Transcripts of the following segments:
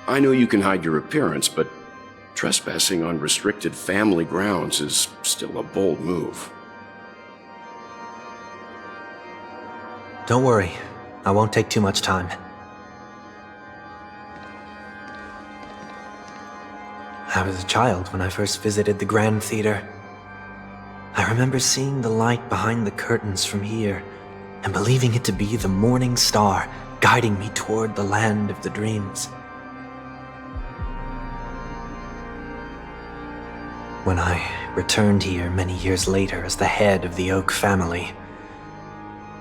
I know you can hide your appearance, but trespassing on restricted family grounds is still a bold move. Don't worry, I won't take too much time. I was a child when I first visited the Grand Theater. I remember seeing the light behind the curtains from here and believing it to be the morning star guiding me toward the land of the dreams. When I returned here many years later as the head of the Oak family,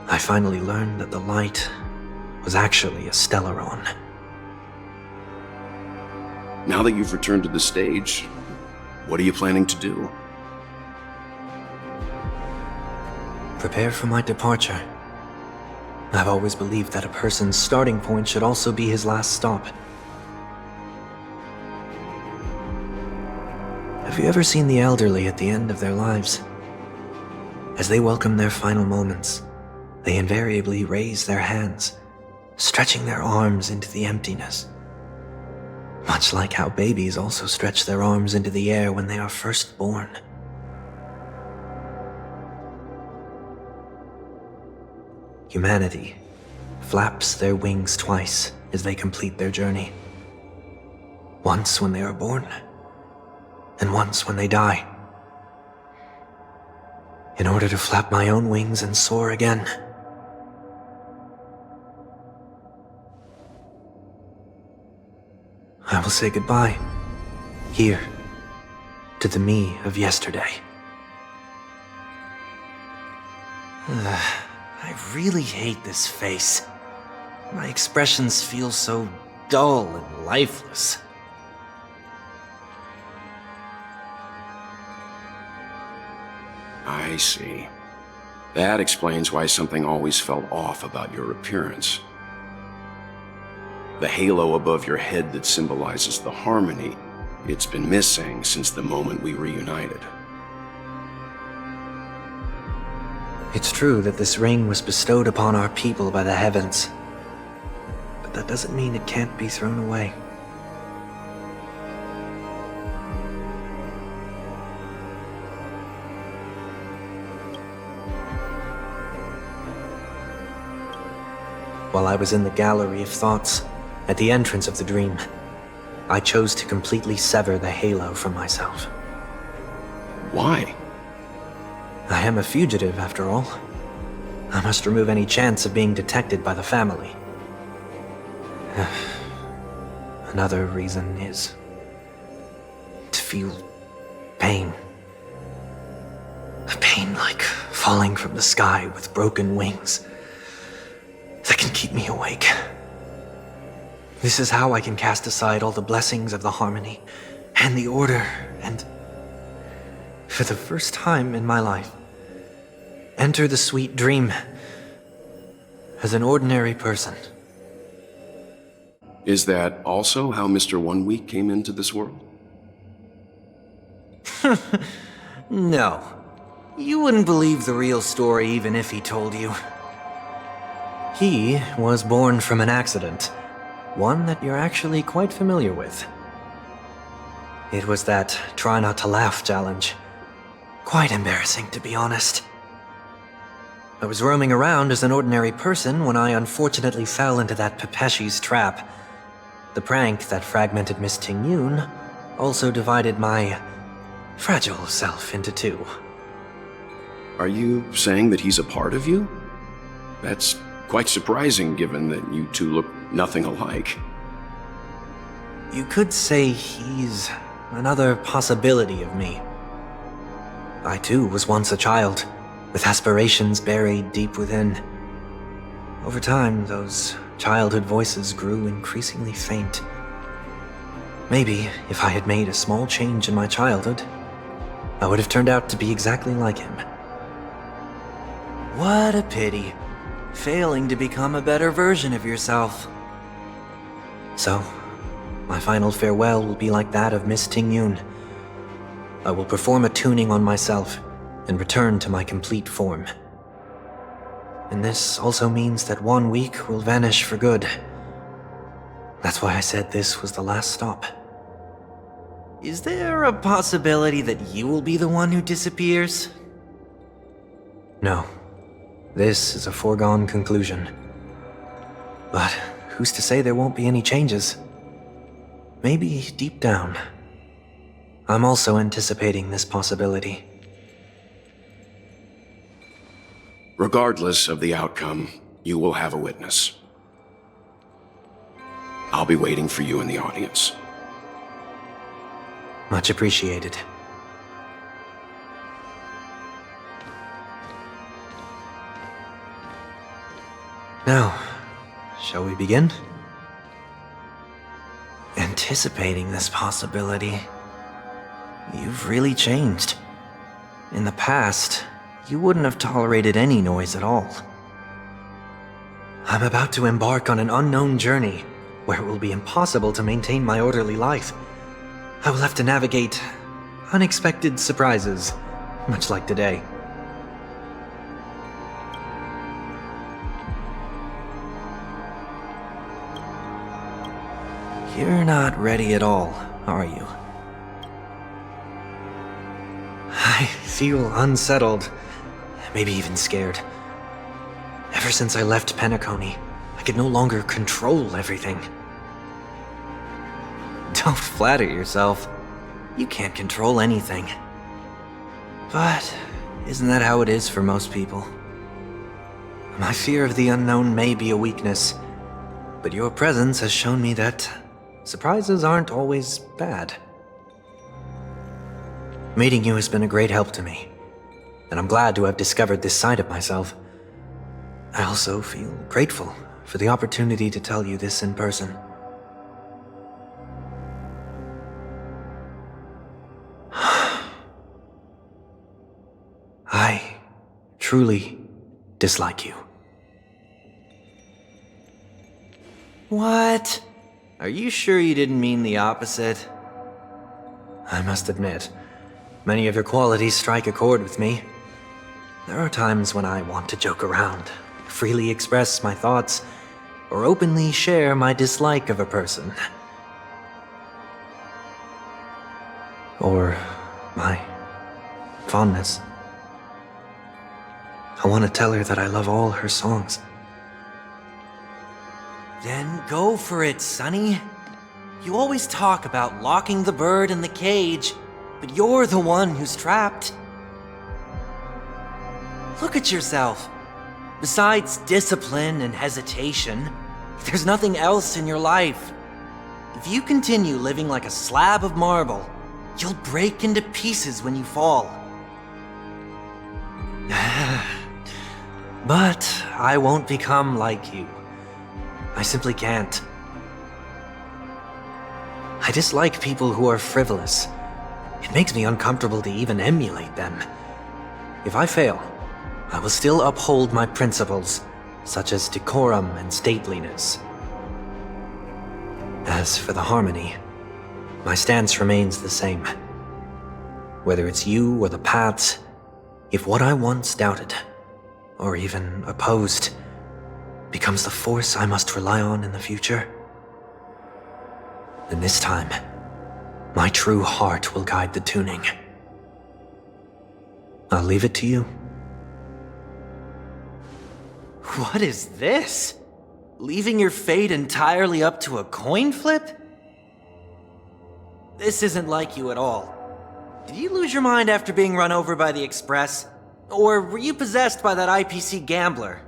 I finally learned that the light was actually a stellaron. Now that you've returned to the stage, what are you planning to do? Prepare for my departure. I've always believed that a person's starting point should also be his last stop. Have you ever seen the elderly at the end of their lives? As they welcome their final moments, they invariably raise their hands, stretching their arms into the emptiness. Much like how babies also stretch their arms into the air when they are first born. Humanity flaps their wings twice as they complete their journey. Once when they are born, and once when they die. In order to flap my own wings and soar again. I will say goodbye, here, to the me of yesterday. I really hate this face. My expressions feel so dull and lifeless. I see. That explains why something always felt off about your appearance. The halo above your head that symbolizes the harmony, it's been missing since the moment we reunited. It's true that this ring was bestowed upon our people by the heavens, but that doesn't mean it can't be thrown away. While I was in the gallery of thoughts, at the entrance of the dream, I chose to completely sever the halo from myself. Why? I am a fugitive, after all. I must remove any chance of being detected by the family. Another reason is to feel pain. A pain like falling from the sky with broken wings that can keep me awake. This is how I can cast aside all the blessings of the harmony and the order and, for the first time in my life, enter the sweet dream as an ordinary person. Is that also how Mr. Wonweek came into this world? No. You wouldn't believe the real story even if he told you. He was born from an accident, one that you're actually quite familiar with. It was that try not to laugh challenge. Quite embarrassing, to be honest. I was roaming around as an ordinary person when I unfortunately fell into that Pepeshi's trap. The prank that fragmented Miss Tingyun also divided my fragile self into two. Are you saying that he's a part of you? That's quite surprising given that you two look nothing alike. You could say he's another possibility of me. I too was once a child, with aspirations buried deep within. Over time, those childhood voices grew increasingly faint. Maybe if I had made a small change in my childhood, I would have turned out to be exactly like him. What a pity, failing to become a better version of yourself. So, my final farewell will be like that of Miss Tingyun. I will perform a tuning on myself and return to my complete form. And this also means that Wonweek will vanish for good. That's why I said this was the last stop. Is there a possibility that you will be the one who disappears? No. This is a foregone conclusion. But who's to say there won't be any changes? Maybe deep down, I'm also anticipating this possibility. Regardless of the outcome, you will have a witness. I'll be waiting for you in the audience. Much appreciated. Now, shall we begin? Anticipating this possibility, you've really changed. In the past, you wouldn't have tolerated any noise at all. I'm about to embark on an unknown journey where it will be impossible to maintain my orderly life. I will have to navigate unexpected surprises, much like today. You're not ready at all, are you? I feel unsettled, maybe even scared. Ever since I left Penacony, I could no longer control everything. Don't flatter yourself. You can't control anything. But isn't that how it is for most people? My fear of the unknown may be a weakness, but your presence has shown me that surprises aren't always bad. Meeting you has been a great help to me, and I'm glad to have discovered this side of myself. I also feel grateful for the opportunity to tell you this in person. I truly dislike you. What? Are you sure you didn't mean the opposite? I must admit, many of your qualities strike a chord with me. There are times when I want to joke around, freely express my thoughts, or openly share my dislike of a person. Or my fondness. I want to tell her that I love all her songs. Then go for it, Sonny. You always talk about locking the bird in the cage, but you're the one who's trapped. Look at yourself. Besides discipline and hesitation, there's nothing else in your life. If you continue living like a slab of marble, you'll break into pieces when you fall. But I won't become like you. I simply can't. I dislike people who are frivolous. It makes me uncomfortable to even emulate them. If I fail, I will still uphold my principles, such as decorum and stateliness. As for the harmony, my stance remains the same. Whether it's you or the paths, if what I once doubted, or even opposed, becomes the force I must rely on in the future, then this time, my true heart will guide the tuning. I'll leave it to you. What is this? Leaving your fate entirely up to a coin flip? This isn't like you at all. Did you lose your mind after being run over by the express? Or were you possessed by that IPC gambler?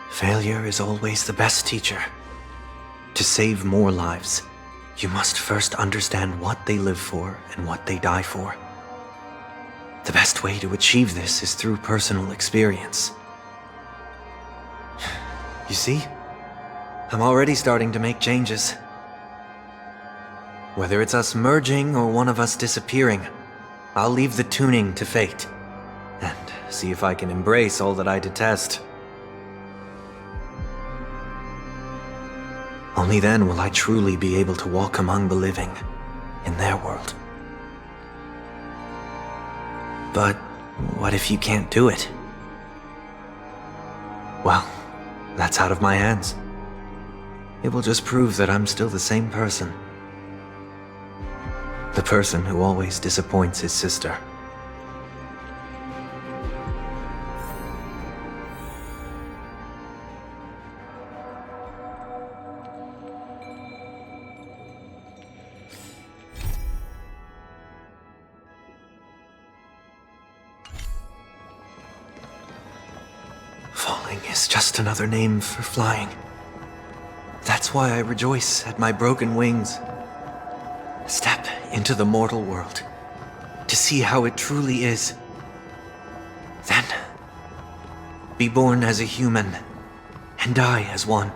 Failure is always the best teacher. To save more lives, you must first understand what they live for and what they die for. The best way to achieve this is through personal experience. You see? I'm already starting to make changes. Whether it's us merging or one of us disappearing, I'll leave the tuning to fate, and see if I can embrace all that I detest. Only then will I truly be able to walk among the living, in their world. But what if you can't do it? Well, that's out of my hands. It will just prove that I'm still the same person. The person who always disappoints his sister. Falling is just another name for flying. That's why I rejoice at my broken wings. Step into the mortal world to see how it truly is. Then, be born as a human and die as one.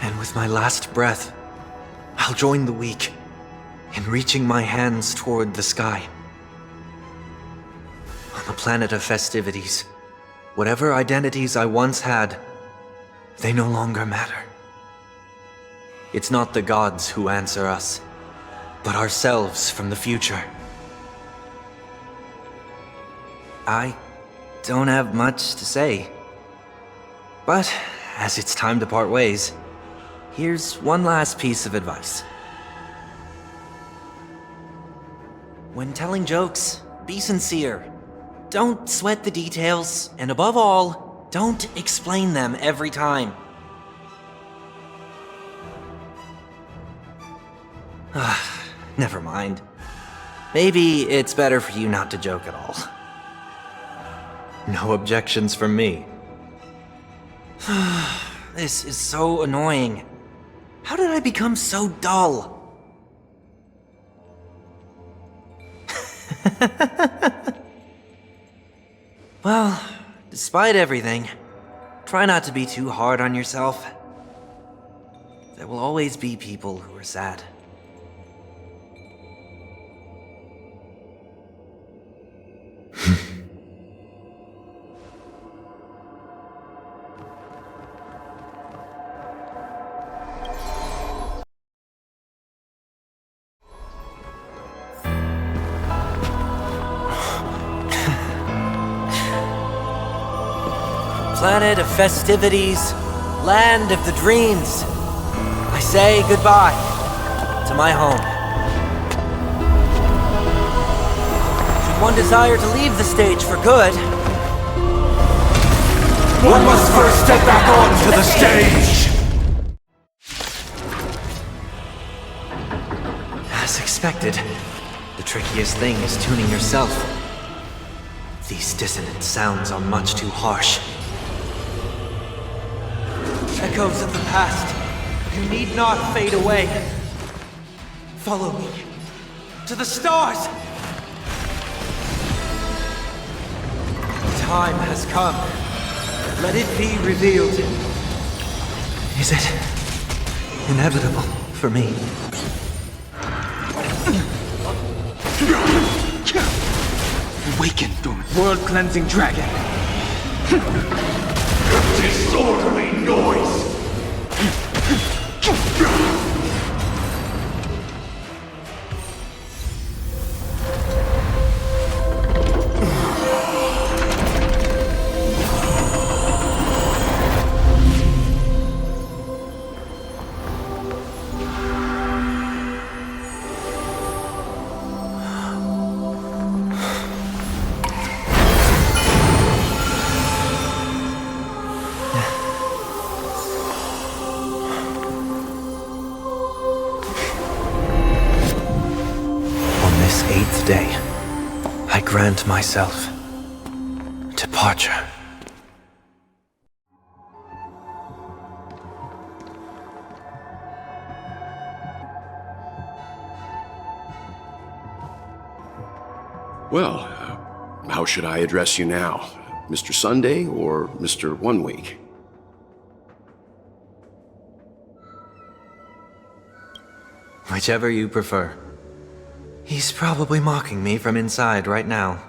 And with my last breath, I'll join the weak in reaching my hands toward the sky. On the planet of festivities, whatever identities I once had, they no longer matter. It's not the gods who answer us, but ourselves from the future. I don't have much to say. But, as it's time to part ways, here's one last piece of advice. When telling jokes, be sincere. Don't sweat the details, and above all, don't explain them every time. Never mind. Maybe it's better for you not to joke at all. No objections from me. This is so annoying. How did I become so dull? Well, despite everything, try not to be too hard on yourself. There will always be people who are sad. Planet of festivities, land of the dreams. I say goodbye to my home. Should one desire to leave the stage for good, one must first step back onto the stage! As expected, the trickiest thing is tuning yourself. These dissonant sounds are much too harsh. Echoes of the past, you need not fade away. Follow me to the stars. Time has come. Let it be revealed. Is it inevitable for me? Awaken, world-cleansing dragon! Disorderly noise! Day, I grant myself departure. Well, how should I address you now? Mr. Sunday or Mr. Wonweek? Whichever you prefer. He's probably mocking me from inside right now.